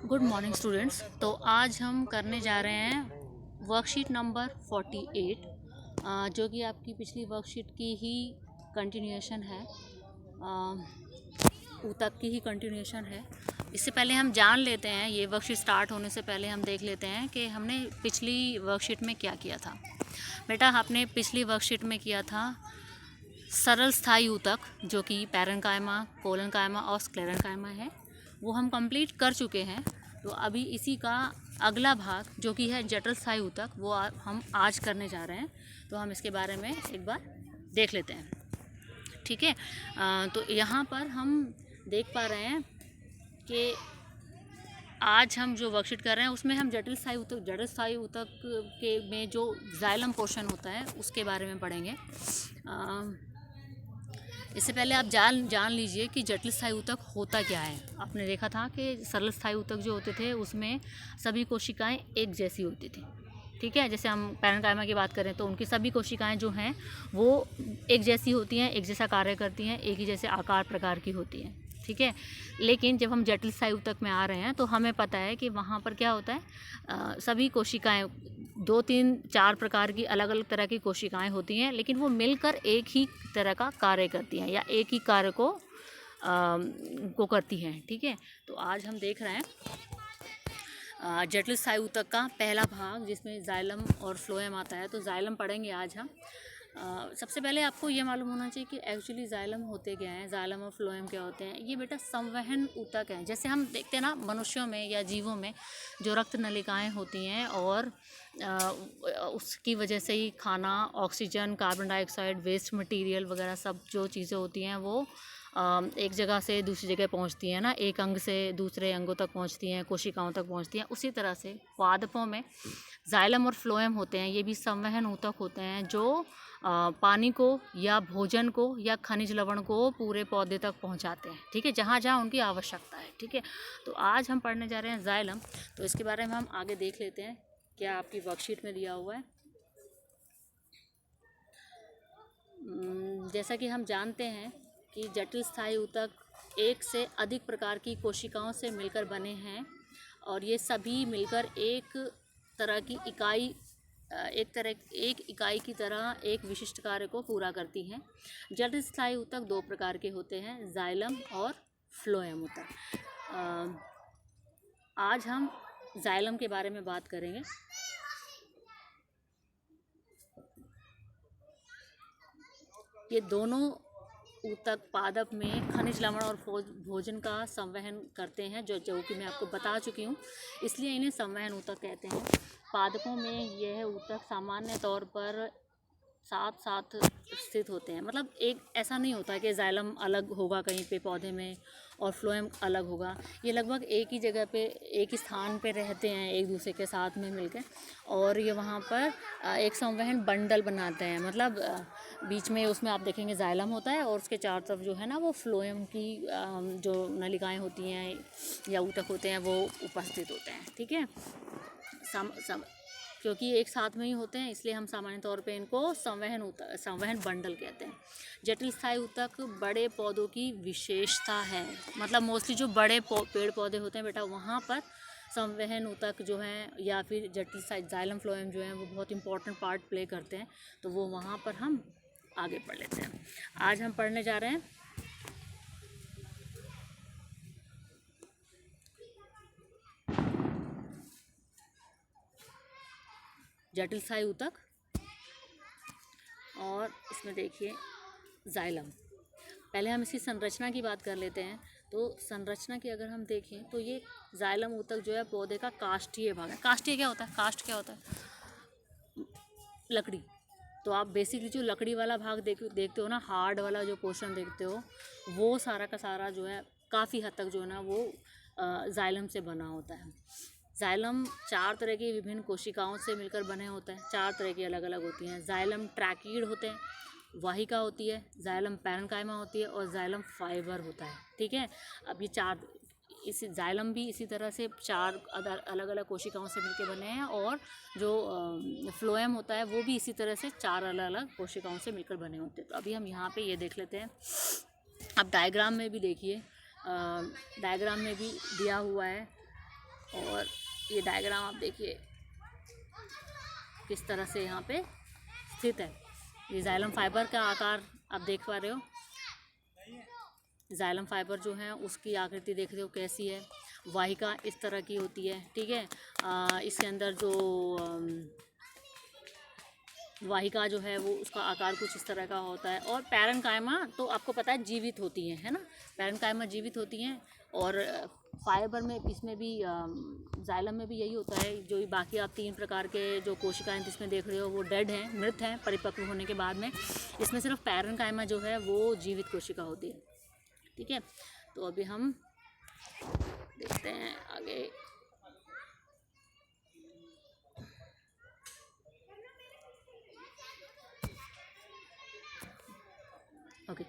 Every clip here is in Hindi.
Good morning students. तो आज हम करने जा रहे हैं वर्कशीट नंबर 48, जो कि आपकी पिछली वर्कशीट की ही कंटिन्यूएशन है, ऊतक की ही कंटिन्यूएशन है। इससे पहले हम जान लेते हैं, ये वर्कशीट स्टार्ट होने से पहले हम देख लेते हैं कि हमने पिछली वर्कशीट में क्या किया था। बेटा, आपने पिछली वर्कशीट में किया था सरल स्थायी ऊतक, जो कि पैरेन्काइमा, कोलेनकाइमा और स्क्लेरेन्काइमा है, वो हम कंप्लीट कर चुके हैं। तो अभी इसी का अगला भाग जो कि है जटिल स्थायी ऊतक, वो हम आज करने जा रहे हैं। तो हम इसके बारे में एक बार देख लेते हैं, ठीक है। तो यहाँ पर हम देख पा रहे हैं कि आज हम जो वर्कशीट कर रहे हैं उसमें हम जटिल स्थायी ऊतक के में जो जाइलम पोर्शन होता है उसके बारे में पढ़ेंगे। इससे पहले आप जान लीजिए कि जटिल स्थायी ऊतक होता क्या है। आपने देखा था कि सरल स्थायी ऊतक जो होते थे उसमें सभी कोशिकाएं एक जैसी होती थी, ठीक है। जैसे हम पैरेन्काइमा की बात करें तो उनकी सभी कोशिकाएं जो हैं वो एक जैसी होती हैं, एक जैसा कार्य करती हैं, एक ही जैसे आकार प्रकार की होती हैं, ठीक है। लेकिन जब हम जटिल स्थायी ऊतक में आ रहे हैं तो हमें पता है कि वहाँ पर क्या होता है, सभी कोशिकाएं 2, 3, 4 प्रकार की अलग अलग तरह की कोशिकाएं होती हैं, लेकिन वो मिलकर एक ही तरह का कार्य करती हैं या एक ही कार्य को करती हैं, ठीक है। तो आज हम देख रहे हैं जटिल स्थायी ऊतक का पहला भाग, जिसमें जाइलम और फ्लोएम आता है। तो जाइलम पढ़ेंगे आज हम। सबसे पहले आपको ये मालूम होना चाहिए कि एक्चुअली जाइलम होते क्या हैं, जाइलम और फ्लोएम क्या होते हैं। ये बेटा संवहन ऊतक हैं। जैसे हम देखते हैं ना, मनुष्यों में या जीवों में जो रक्त नलिकाएं होती हैं और उसकी वजह से ही खाना, oxygen, carbon dioxide, waste material वगैरह सब जो चीज़ें होती हैं वो एक जगह से दूसरी जगह पहुंचती हैं ना, एक अंग से दूसरे अंगों तक पहुंचती हैं, कोशिकाओं तक पहुंचती हैं। उसी तरह से पादपों में जाइलम और फ्लोएम होते हैं। ये भी संवहन ऊतक होते हैं जो पानी को या भोजन को या खनिज लवण को पूरे पौधे तक पहुंचाते हैं, ठीक है, जहाँ जहाँ उनकी आवश्यकता है, ठीक है। तो आज हम पढ़ने जा रहे हैं जाइलम। तो इसके बारे में हम आगे देख लेते हैं क्या आपकी वर्कशीट में दिया हुआ है। जैसा कि हम जानते हैं कि जटिल स्थायी ऊतक एक से अधिक प्रकार की कोशिकाओं से मिलकर बने हैं और ये सभी मिलकर एक तरह की इकाई एक इकाई की तरह एक विशिष्ट कार्य को पूरा करती हैं। जटिल स्थायी ऊतक 2 प्रकार के होते हैं, जाइलम और फ्लोएम ऊतक। आज हम जाइलम के बारे में बात करेंगे। ये दोनों ऊतक पादप में खनिज लवण और भोजन का संवहन करते हैं, जो कि मैं आपको बता चुकी हूँ, इसलिए इन्हें संवहन ऊतक कहते हैं। पादपों में यह ऊतक सामान्य तौर पर साथ साथ स्थित होते हैं। मतलब एक ऐसा नहीं होता कि जाइलम अलग होगा कहीं पे पौधे में और फ्लोएम अलग होगा। ये लगभग एक ही जगह पे, एक ही स्थान पे रहते हैं एक दूसरे के साथ में मिलकर, और ये वहाँ पर एक संवहन बंडल बनाते हैं। मतलब बीच में उसमें आप देखेंगे जाइलम होता है और उसके चारों तरफ जो है ना वो फ्लोएम की जो नलिकाएं होती हैं या ऊतक होते हैं वो उपस्थित होते हैं, ठीक है। क्योंकि एक साथ में ही होते हैं इसलिए हम सामान्य तौर पे इनको संवहन बंडल कहते हैं। जटिल स्थायी ऊतक बड़े पौधों की विशेषता है। मतलब मोस्टली जो बड़े पेड़ पौधे होते हैं बेटा, वहाँ पर संवहन ऊतक जो हैं या फिर जटिल स्थायी जाइलम फ्लोएम जो हैं वो बहुत इंपॉर्टेंट पार्ट प्ले करते हैं। तो वो वहाँ पर हम आगे पढ़ लेते हैं। आज हम पढ़ने जा रहे हैं जटिल स्थायी ऊतक, और इसमें देखिए जाइलम। पहले हम इसकी संरचना की बात कर लेते हैं। तो संरचना की अगर हम देखें तो ये जाइलम ऊतक जो है पौधे का काष्ठीय भाग है। काष्ठीय क्या होता है? काष्ठ क्या होता है? लकड़ी। तो आप बेसिकली जो लकड़ी वाला भाग देखते हो ना, हार्ड वाला जो पोर्शन देखते हो, वो सारा का सारा जो है काफ़ी हद तक जो है ना वो जाइलम से बना होता है। जाइलम 4 तरह की विभिन्न कोशिकाओं से मिलकर बने होते हैं। 4 तरह की अलग अलग होती हैं। जाइलम ट्रैकीड होते हैं, वाहिका होती है, जाइलम पैरेन्काइमा होती है और जाइलम फाइबर होता है, ठीक है। अब ये 4, इस जाइलम भी इसी तरह से 4 अलग अलग कोशिकाओं से मिलकर बने हैं, और जो फ्लोएम होता है वो भी इसी तरह से 4 अलग अलग कोशिकाओं से मिलकर बने होते हैं। तो अभी हम यहाँ पे ये देख लेते हैं। अब डायग्राम में भी देखिए, डायग्राम में भी दिया हुआ है और ये डायग्राम आप देखिए किस तरह से यहाँ पे स्थित है। ये जाइलम फाइबर का आकार आप देख पा रहे हो। जाइलम फाइबर जो है उसकी आकृति देख रहे हो कैसी है। वाहिका इस तरह की होती है, ठीक है। इसके अंदर जो वाहिका जो है वो उसका आकार कुछ इस तरह का होता है। और पैरेन्काइमा तो आपको पता है जीवित होती हैं, है ना। पैरेन्काइमा जीवित होती हैं और फाइबर में इसमें भी जाइलम में भी यही होता है। जो बाकी आप 3 प्रकार के जो कोशिकाएं जिसमें देख रहे हो वो डेड हैं, मृत हैं परिपक्व होने के बाद में। इसमें सिर्फ पैरेन्काइमा जो है वो जीवित कोशिका होती है, ठीक है। तो अभी हम देखते हैं आगे। ओके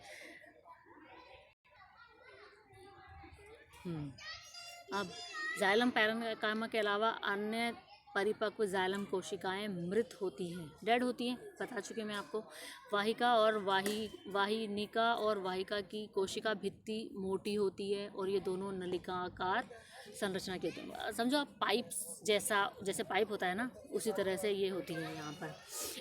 अब जाइलम पैरेन्काइमा के अलावा अन्य परिपक्व जाइलम कोशिकाएं मृत होती हैं, डेड होती हैं, बता चुके मैं आपको। वाहिका और वाहिनिका और वाहिका की कोशिका भित्ति मोटी होती है और ये दोनों नलिकाकार संरचना के होते हैं। समझो आप पाइप्स जैसे पाइप होता है ना, उसी तरह से ये होती है यहाँ पर।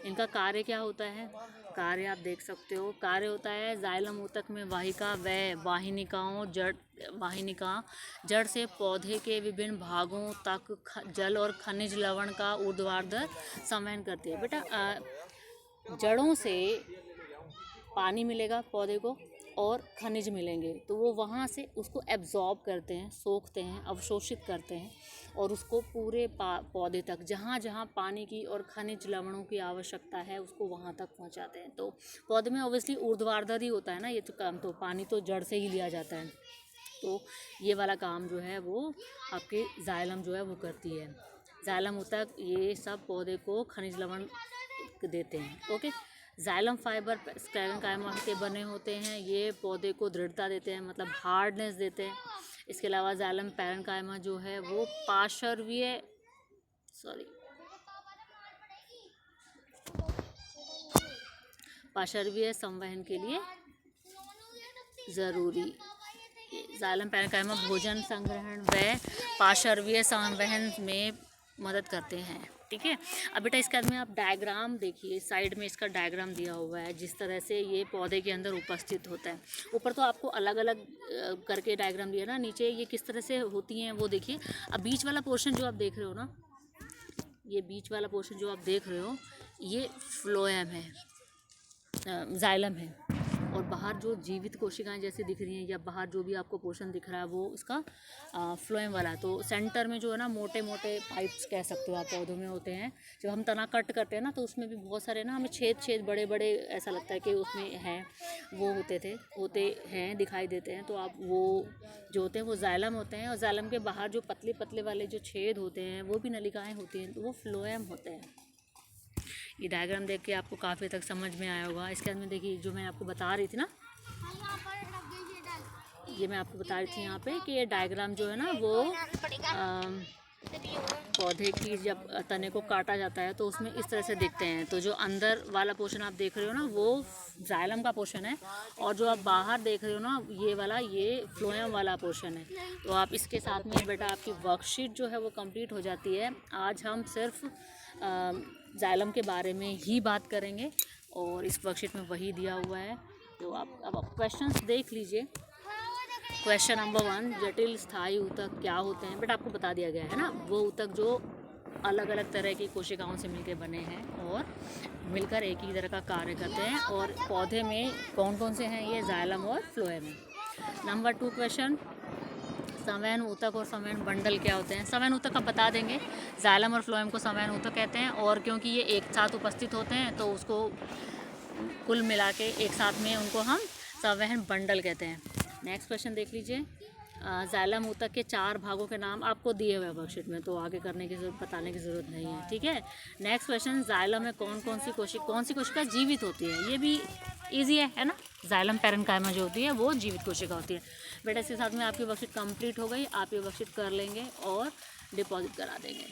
इनका कार्य क्या होता है? कार्य आप देख सकते हो। कार्य होता है जाइलम ऊतक में वाहिका व वाहिनिका जड़ से पौधे के विभिन्न भागों तक जल और खनिज लवण का ऊर्ध्वाधर संवहन करती है। बेटा जड़ों से पानी मिलेगा पौधे को और खनिज मिलेंगे, तो वो वहाँ से उसको एब्जॉर्ब करते हैं, सोखते हैं, अवशोषित करते हैं और उसको पूरे पौधे तक जहाँ जहाँ पानी की और खनिज लवणों की आवश्यकता है उसको वहाँ तक पहुँचाते हैं। तो पौधे में ऑब्वियसली ऊर्ध्वाधर ही होता है ना, ये तो काम तो पानी तो जड़ से ही लिया जाता है। तो ये वाला काम जो है वो आपके जाइलम जो है वो करती है। जाइलम ऊतक ये सब पौधे को खनिज लवण देते हैं। ओके, जाइलम फाइबर पैरेन्काइमा के बने होते हैं। ये पौधे को दृढ़ता देते हैं, मतलब हार्डनेस देते हैं। इसके अलावा जाइलम पैरेन्काइमा जो है वो पार्श्वीय संवहन के लिए ज़रूरी। जाइलम पैरेन्काइमा भोजन संग्रहण व पार्श्वीय संवहन में मदद करते हैं, ठीक है। अब बेटा इसके बाद में आप डायग्राम देखिए, साइड में इसका डायग्राम दिया हुआ है जिस तरह से ये पौधे के अंदर उपस्थित होता है। ऊपर तो आपको अलग अलग करके डायग्राम दिया ना, नीचे ये किस तरह से होती हैं वो देखिए। अब बीच वाला पोर्शन जो आप देख रहे हो ना, ये बीच वाला पोर्शन जो आप देख रहे हो ये फ्लोएम है, जाइलम है। और बाहर जो जीवित कोशिकाएं जैसे दिख रही हैं या बाहर जो भी आपको पोर्शन दिख रहा है वो इसका फ्लोएम वाला है। तो सेंटर में जो है ना मोटे मोटे पाइप्स कह सकते हो आप पौधों में होते हैं। जब हम तना कट करते हैं ना तो उसमें भी बहुत सारे ना हमें छेद बड़े बड़े ऐसा लगता है कि उसमें हैं, वो होते हैं दिखाई देते हैं। तो आप वो जो होते हैं वो जाइलम होते हैं। और जाइलम के बाहर जो पतले पतले वाले जो छेद होते हैं वो भी नलिकाएँ होती हैं, तो वो फ्लोएम होते हैं। ये डायग्राम देख के आपको काफ़ी तक समझ में आया होगा। इसके अंदर देखिए जो मैं आपको बता रही थी ना, ये मैं आपको बता रही थी यहाँ पे कि ये डायग्राम जो है ना वो पौधे की जब तने को काटा जाता है तो उसमें इस तरह से दिखते हैं। तो जो अंदर वाला पोर्शन आप देख रहे हो ना वो जाइलम का पोर्शन है, और जो आप बाहर देख रहे हो ना ये फ्लोएम वाला पोर्शन है। तो आप इसके साथ में बेटा आपकी वर्कशीट जो है वो कंप्लीट हो जाती है। आज हम सिर्फ जाइलम के बारे में ही बात करेंगे और इस वर्कशीट में वही दिया हुआ है। तो आप अब क्वेश्चंस देख लीजिए। क्वेश्चन नंबर 1, जटिल स्थायी ऊतक क्या होते हैं? बट आपको बता दिया गया है ना, वो ऊतक जो अलग अलग तरह की कोशिकाओं से मिलकर बने हैं और मिलकर एक ही तरह का कार्य करते हैं। और पौधे में कौन कौन से हैं? ये जाइलम और फ्लोएम है। नंबर 2 क्वेश्चन, संवहन ऊतक और संवहन बंडल क्या होते हैं? संवहन ऊतक आप बता देंगे, जाइलम और फ्लोएम को संवहन ऊतक कहते हैं। और क्योंकि ये एक साथ उपस्थित होते हैं तो उसको कुल मिला के एक साथ में उनको हम संवहन बंडल कहते हैं। नेक्स्ट क्वेश्चन देख लीजिए। जाइलम ऊतक के 4 भागों के नाम आपको दिए हुए वर्कशीट में, तो आगे करने की बताने की ज़रूरत नहीं है, ठीक है। नेक्स्ट क्वेश्चन, जाइलम में कौन सी कोशिका जीवित होती है? ये भी ईजी है ना। जाइलम पैरेन्काइमा जो होती है वो जीवित कोशिका होती है। बेटा इसके साथ में आपकी वर्कशीट कंप्लीट हो गई। आप ये वर्कशीट कर लेंगे और डिपॉजिट करा देंगे।